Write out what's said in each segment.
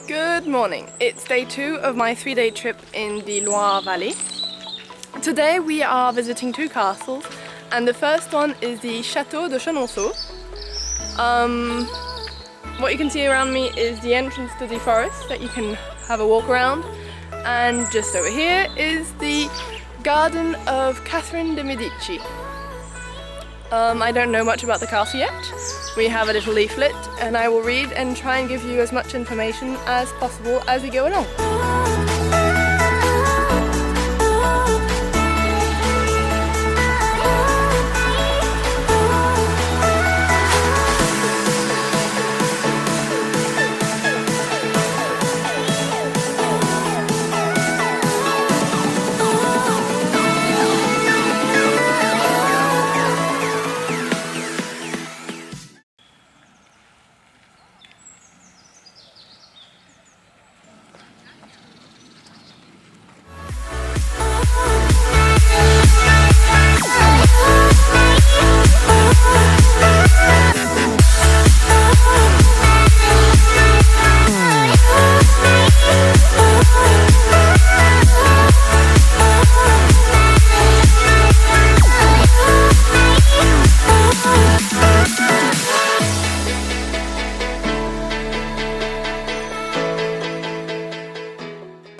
Good morning. It's day 2 of my 3-day trip in the Loire Valley. Today we are visiting 2 castles, and the first one is the Château de Chenonceau. What you can see around me is the entrance to the forest that you can have a walk around, and just over here is the garden of Catherine de Medici. I don't know much about the castle yet. We have a little leaflet and I will read and try and give you as much information as possible as we go along.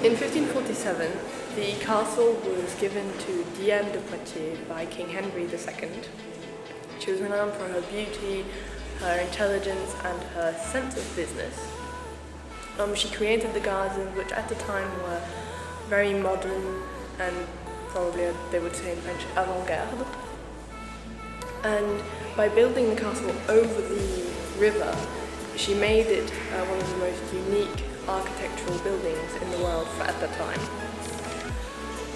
In 1547, the castle was given to Diane de Poitiers by King Henry II. She was renowned for her beauty, her intelligence and her sense of business. She created the gardens, which at the time were very modern and probably, they would say in French, avant-garde. And by building the castle over the river, she made it one of the most unique architectural buildings in the world at that time.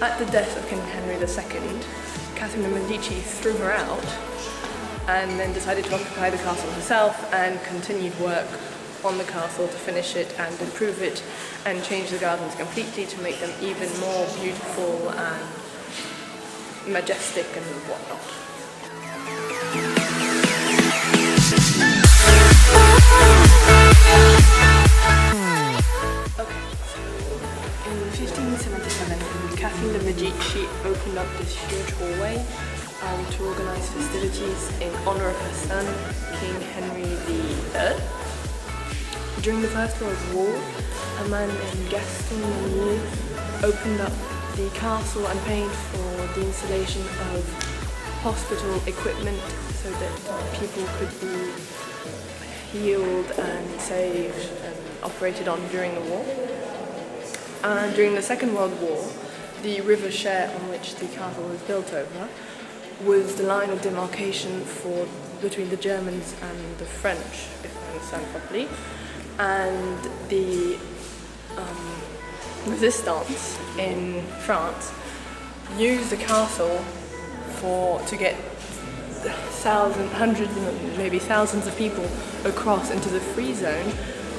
At the death of King Henry II, Catherine de Medici threw her out and then decided to occupy the castle herself and continued work on the castle to finish it and improve it and change the gardens completely to make them even more beautiful and majestic and whatnot. In 1577, Catherine de Medici opened up this huge hallway to organise festivities in honour of her son, King Henry III. During the First World War, a man named Gaston Monnier opened up the castle and paid for the installation of hospital equipment so that people could be healed and saved and operated on during the war. And during the Second World War, the river Cher on which the castle was built over was the line of demarcation between the Germans and the French, if I understand properly. And the resistance in France used the castle to get hundreds and maybe thousands of people across into the free zone,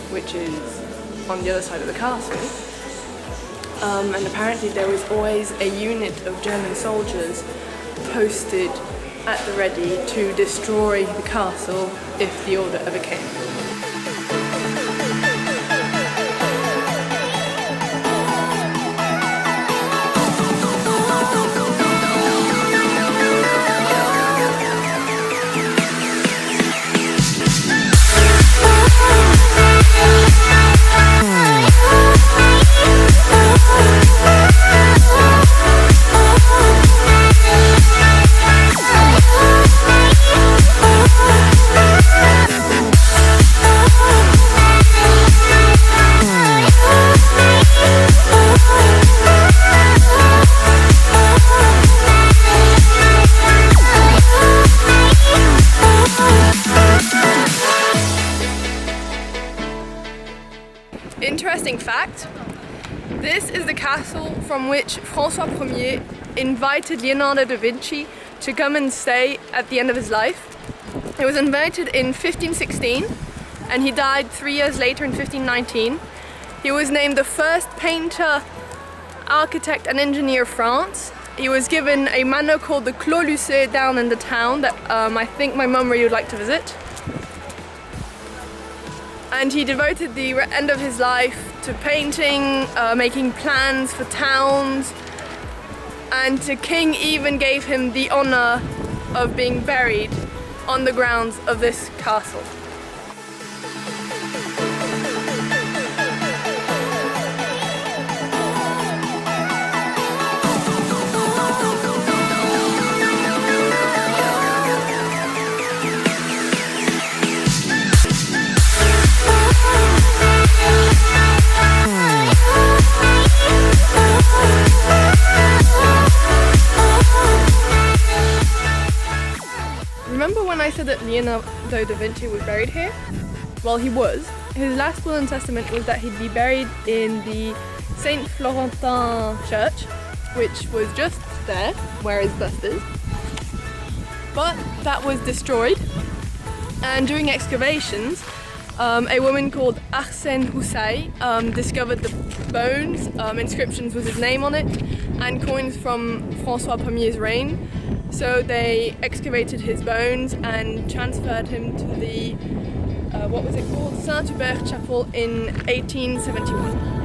which is on the other side of the castle. And apparently there was always a unit of German soldiers posted at the ready to destroy the castle if the order ever came. Interesting fact, this is the castle from which François Ier invited Leonardo da Vinci to come and stay at the end of his life. He was invited in 1516 and he died 3 years later in 1519. He was named the first painter, architect and engineer of France. He was given a manor called the Clos Lucé down in the town that I think my mum really would like to visit. And he devoted the end of his life to painting, making plans for towns, and the king even gave him the honor of being buried on the grounds of this castle. Remember when I said that Leonardo da Vinci was buried here? Well, he was. His last will and testament was that he'd be buried in the Saint Florentin church, which was just there, where his bust is. But that was destroyed, and during excavations, a woman called Arsène Houssaye discovered the bones, inscriptions with his name on it, and coins from François I's reign. So they excavated his bones and transferred him to the, what was it called? Saint-Hubert Chapel in 1871.